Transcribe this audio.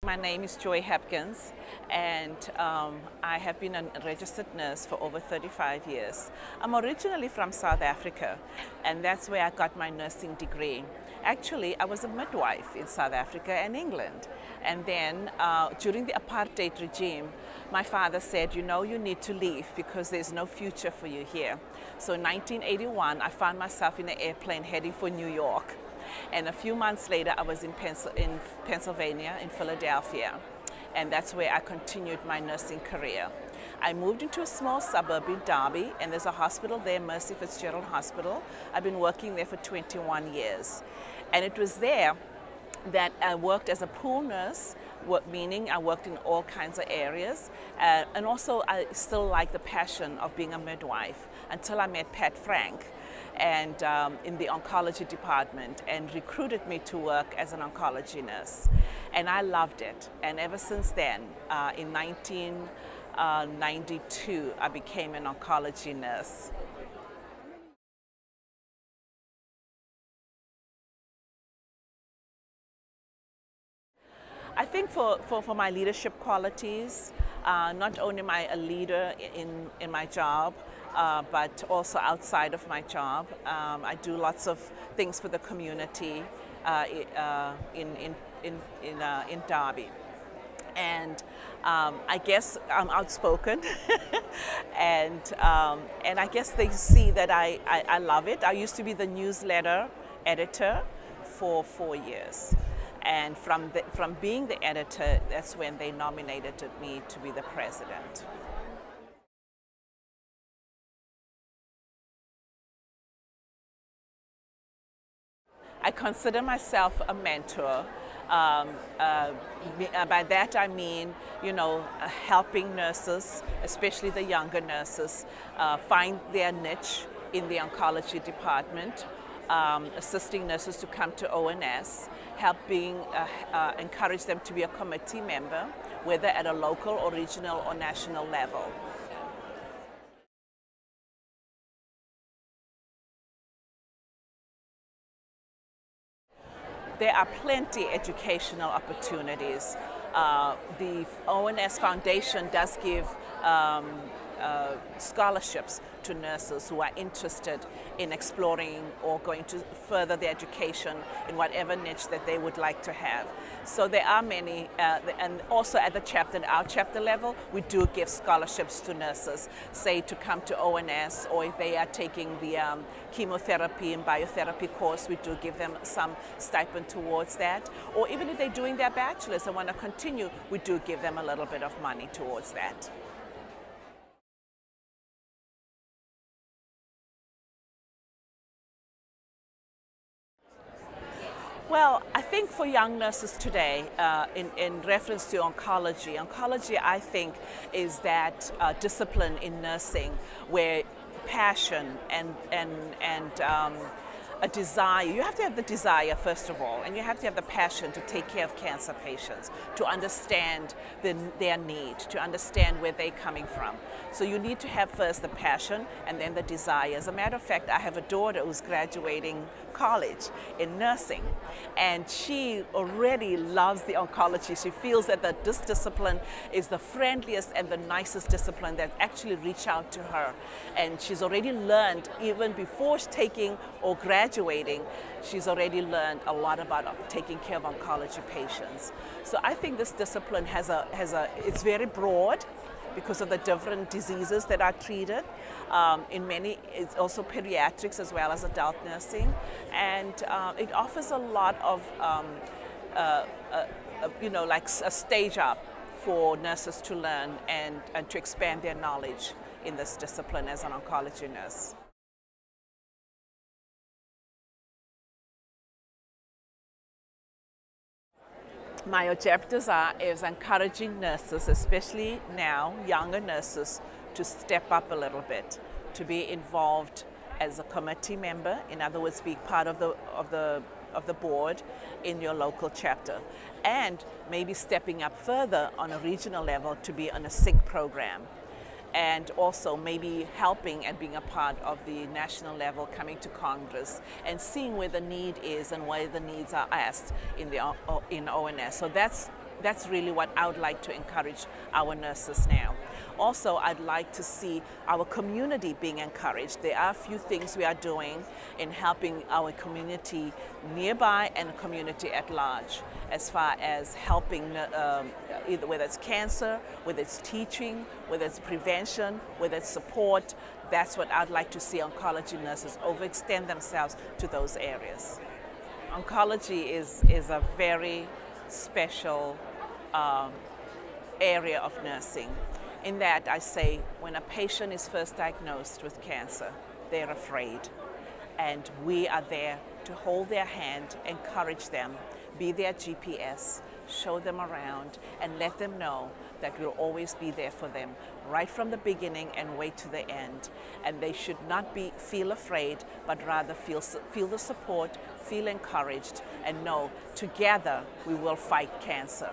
My name is Joy Hepkins, and I have been a registered nurse for over 35 years. I'm originally from South Africa, and that's where I got my nursing degree. Actually, I was a midwife in South Africa and England. And then during the apartheid regime, my father said, you know, you need to leave because there's no future for you here. So in 1981, I found myself in an airplane heading for New York. And a few months later, I was in Pennsylvania, in Philadelphia. And that's where I continued my nursing career. I moved into a small suburb in Derby, and there's a hospital there, Mercy Fitzgerald Hospital. I've been working there for 21 years. And it was there that I worked as a pool nurse, meaning I worked in all kinds of areas. And also, I still like the passion of being a midwife until I met Pat Frank and in the oncology department, and recruited me to work as an oncology nurse. And I loved it. And ever since then, in 1992, I became an oncology nurse. I think for my leadership qualities, not only am I a leader in my job, but also outside of my job. I do lots of things for the community in Derby. And I guess I'm outspoken, and I guess they see that I love it. I used to be the newsletter editor for 4 years. And from being the editor, that's when they nominated me to be the president. I consider myself a mentor. By that I mean, you know, helping nurses, especially the younger nurses, find their niche in the oncology department. Assisting nurses to come to ONS, encourage them to be a committee member, whether at a local or regional or national level. There are plenty educational opportunities. The ONS Foundation does give scholarships to nurses who are interested in exploring or going to further their education in whatever niche that they would like to have. So there are many, and also at our chapter level, we do give scholarships to nurses, say to come to ONS, or if they are taking the chemotherapy and biotherapy course, we do give them some stipend towards that. Or even if they're doing their bachelor's and want to continue, we do give them a little bit of money towards that. Well, I think for young nurses today, in reference to oncology I think is that discipline in nursing where passion and a desire, you have to have the desire first of all, and you have to have the passion to take care of cancer patients, to understand their need, to understand where they're coming from. So you need to have first the passion and then the desire. As a matter of fact, I have a daughter who's graduating college in nursing, and she already loves the oncology. She feels that this discipline is the friendliest and the nicest discipline that actually reach out to her. And she's already learned, even before taking or graduating, she's already learned a lot about taking care of oncology patients. So I think this discipline it's very broad because of the different diseases that are treated. In many, it's also pediatrics as well as adult nursing, and it offers a lot of, you know, like a stage up for nurses to learn and to expand their knowledge in this discipline as an oncology nurse. My objectives is encouraging nurses, especially now younger nurses, to step up a little bit, to be involved as a committee member, in other words, be part of the board in your local chapter, and maybe stepping up further on a regional level to be on a SIG program. And also maybe helping and being a part of the national level, coming to Congress and seeing where the need is and where the needs are asked in ONS. So that's That's really what I would like to encourage our nurses now. Also, I'd like to see our community being encouraged. There are a few things we are doing in helping our community nearby and community at large, as far as helping either whether it's cancer, whether it's teaching, whether it's prevention, whether it's support. That's what I'd like to see oncology nurses overextend themselves to those areas. Oncology is a very special area of nursing, in that I say when a patient is first diagnosed with cancer, they're afraid, and we are there to hold their hand, encourage them, be their GPS, show them around, and let them know that we'll always be there for them right from the beginning and way to the end. And they should not feel afraid, but rather feel the support, feel encouraged, and know together we will fight cancer.